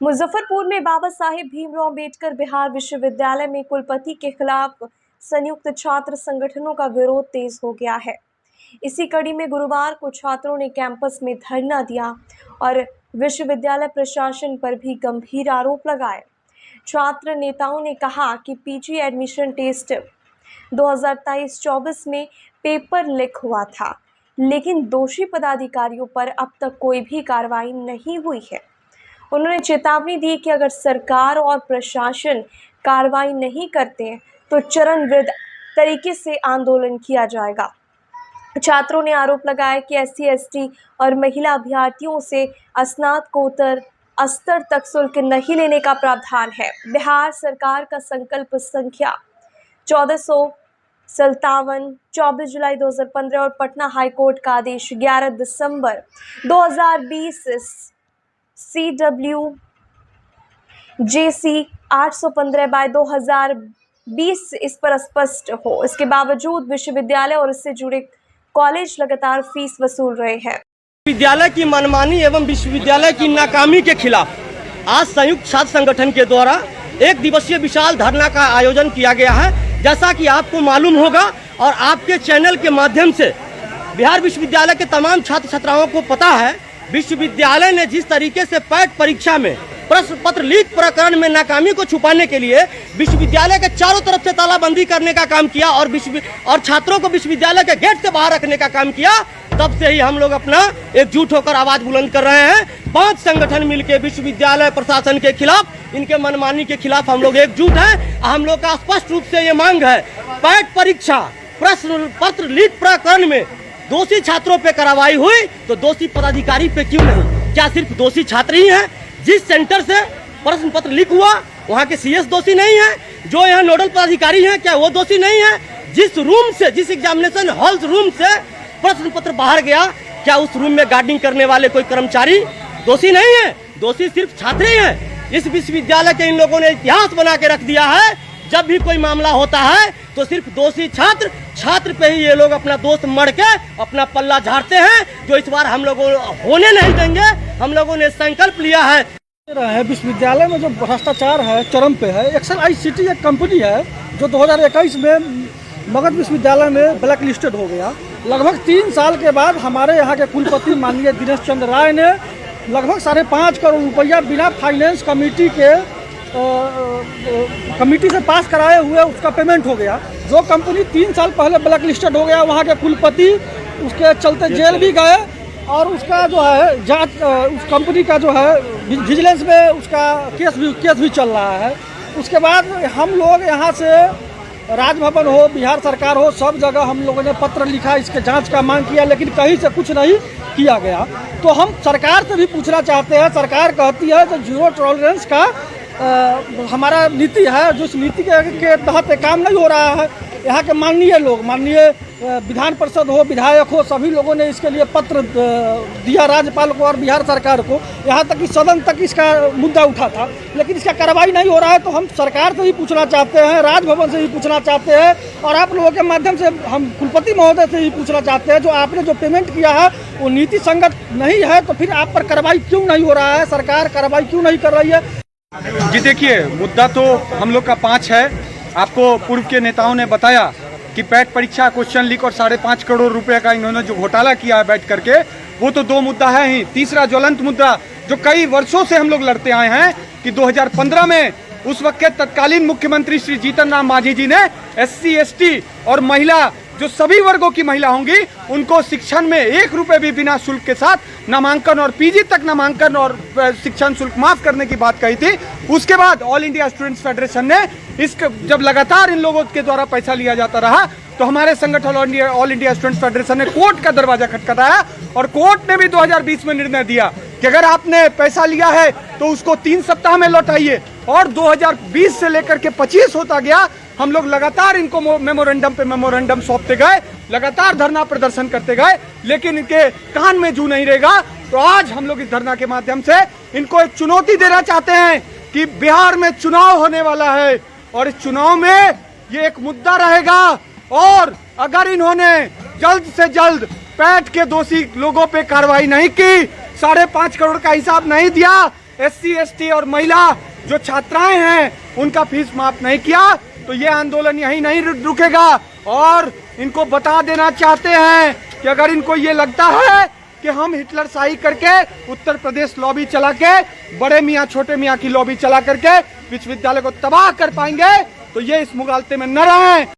मुजफ्फरपुर में बाबा साहेब भीमराव अम्बेडकर बिहार विश्वविद्यालय में कुलपति के खिलाफ संयुक्त छात्र संगठनों का विरोध तेज हो गया है। इसी कड़ी में गुरुवार को छात्रों ने कैंपस में धरना दिया और विश्वविद्यालय प्रशासन पर भी गंभीर आरोप लगाए। छात्र नेताओं ने कहा कि पीजी एडमिशन टेस्ट 2023-24 में पेपर लीक हुआ था, लेकिन दोषी पदाधिकारियों पर अब तक कोई भी कार्रवाई नहीं हुई है। उन्होंने चेतावनी दी कि अगर सरकार और प्रशासन कार्रवाई नहीं करते तो चरणबद्ध तरीके से आंदोलन किया जाएगा। छात्रों ने आरोप लगाया कि SC, ST और महिला अभ्यर्थियों से स्नातकोत्तर स्तर तक शुल्क नहीं लेने का प्रावधान है। बिहार सरकार का संकल्प संख्या 1457 24 जुलाई 2015 और पटना हाईकोर्ट का आदेश 11 दिसंबर 2020 CWJC 815/2020 इस पर स्पष्ट हो। इसके बावजूद विश्वविद्यालय और इससे जुड़े कॉलेज लगातार फीस वसूल रहे हैं। विद्यालय की मनमानी एवं विश्वविद्यालय की नाकामी के खिलाफ आज संयुक्त छात्र संगठन के द्वारा एक दिवसीय विशाल धरना का आयोजन किया गया है। जैसा कि आपको मालूम होगा और आपके चैनल के माध्यम से बिहार विश्वविद्यालय के तमाम छात्र छात्राओं को पता है, विश्वविद्यालय ने जिस तरीके से पैट परीक्षा में प्रश्न पत्र लीक प्रकरण में नाकामी को छुपाने के लिए विश्वविद्यालय के चारों तरफ से तालाबंदी करने का काम किया और छात्रों को विश्वविद्यालय के गेट से बाहर रखने का काम किया, तब से ही हम लोग अपना एकजुट होकर आवाज बुलंद कर रहे हैं। 5 संगठन मिलकर विश्वविद्यालय प्रशासन के खिलाफ, इनके मनमानी के खिलाफ हम लोग एकजुट हैं। हम लोग का स्पष्ट रूप से ये मांग है, पैट परीक्षा प्रश्न पत्र लीक प्रकरण में दोषी छात्रों पे कार्रवाई हुई तो दोषी पदाधिकारी पे क्यों नहीं? क्या सिर्फ दोषी छात्र ही हैं? जिस सेंटर से प्रश्न पत्र लीक हुआ वहाँ के CS दोषी नहीं है? जो यहाँ नोडल पदाधिकारी हैं क्या वो दोषी नहीं है? जिस रूम से, जिस एग्जामिनेशन हॉल रूम से प्रश्न पत्र बाहर गया, क्या उस रूम में गार्डिंग करने वाले कोई कर्मचारी दोषी नहीं है? दोषी सिर्फ छात्र ही हैं। इस विश्वविद्यालय के इन लोगों ने इतिहास बना के रख दिया है। जब भी कोई मामला होता है तो सिर्फ दोषी छात्र पे ही ये लोग अपना दोस्त मर के अपना पल्ला झाड़ते हैं, जो इस बार हम लोगों होने नहीं देंगे। हम लोगों ने संकल्प लिया है। विश्वविद्यालय में जो भ्रष्टाचार है चरम पे है। एक्सेल ICT एक कंपनी है जो 2021 में मगध विश्वविद्यालय में ब्लैक लिस्टेड हो गया। लगभग 3 साल के बाद हमारे यहाँ के कुलपति माननीय दिनेश चंद्र राय ने लगभग 5.5 करोड़ रुपया बिना फाइनेंस कमेटी से पास कराए हुए उसका पेमेंट हो गया। जो कंपनी 3 साल पहले ब्लैक लिस्टेड हो गया, वहाँ के कुलपति उसके चलते जेल भी गए और उसका जो है जांच, उस कंपनी का जो है विजिलेंस में उसका केस भी चल रहा है। उसके बाद हम लोग यहाँ से राजभवन हो, बिहार सरकार हो, सब जगह हम लोगों ने पत्र लिखा, इसके जांच का मांग किया, लेकिन कहीं से कुछ नहीं किया गया। तो हम सरकार से भी पूछना चाहते हैं। सरकार कहती है तो जीरो टॉलरेंस का हमारा नीति है, जो इस नीति के तहत काम नहीं हो रहा है। यहाँ के माननीय विधान परिषद हो, विधायक हो, सभी लोगों ने इसके लिए पत्र दिया राज्यपाल को और बिहार सरकार को। यहाँ तक कि सदन तक इसका मुद्दा उठा था, लेकिन इसका कार्रवाई नहीं हो रहा है। तो हम सरकार से ही पूछना चाहते हैं, राजभवन से ही पूछना चाहते हैं और आप लोगों के माध्यम से हम कुलपति महोदय से ही पूछना चाहते हैं, जो आपने जो पेमेंट किया है वो नीति संगत नहीं है, तो फिर आप पर कार्रवाई क्यों नहीं हो रहा है? सरकार कार्रवाई क्यों नहीं कर रही है? जी देखिए, मुद्दा तो हम लोग का 5 है। आपको पूर्व के नेताओं ने बताया कि पैट परीक्षा क्वेश्चन लीक और 5.5 करोड़ रुपए का इन्होंने जो घोटाला किया है बैठ करके, वो तो 2 मुद्दा है ही। तीसरा ज्वलंत मुद्दा जो कई वर्षों से हम लोग लड़ते आए हैं कि 2015 में उस वक्त के तत्कालीन मुख्यमंत्री श्री जीतन राम मांझी जी ने SC, ST और महिला, जो सभी वर्गों की महिला होंगी, उनको शिक्षण में 1 रुपए भी बिना शुल्क के साथ नामांकन और PG तक नामांकन और शिक्षण शुल्क माफ करने की बात कही थी। उसके बाद ऑल इंडिया स्टूडेंट्स फेडरेशन ने जब लगातार इन लोगों के द्वारा पैसा लिया जाता रहा तो हमारे संगठन ऑल इंडिया स्टूडेंट्स फेडरेशन ने कोर्ट का दरवाजा खटखटाया और कोर्ट ने भी 2020 में निर्णय दिया कि अगर आपने पैसा लिया है तो उसको 3 सप्ताह में लौटाइए। और 2020 से लेकर के 25 होता गया, हम लोग लगातार इनको मेमोरेंडम पे मेमोरेंडम सौंपते गए, लगातार धरना प्रदर्शन करते गए, लेकिन इनके कान में जू नहीं रहेगा। तो आज हम लोग इस धरना के माध्यम से इनको एक चुनौती देना चाहते हैं कि बिहार में चुनाव होने वाला है और इस चुनाव में ये एक मुद्दा रहेगा और अगर इन्होंने जल्द से जल्द पैट के दोषी लोगों पे कार्रवाई नहीं की, 5.5 करोड़ का हिसाब नहीं दिया, SC ST और महिला जो छात्राएं हैं उनका फीस माफ नहीं किया, तो ये आंदोलन यहीं नहीं रुकेगा। और इनको बता देना चाहते हैं कि अगर इनको ये लगता है कि हम हिटलर शाही करके उत्तर प्रदेश लॉबी चला के, बड़े मियाँ छोटे मियाँ की लॉबी चला करके विश्वविद्यालय को तबाह कर पाएंगे, तो ये इस मुगालते में न रहें।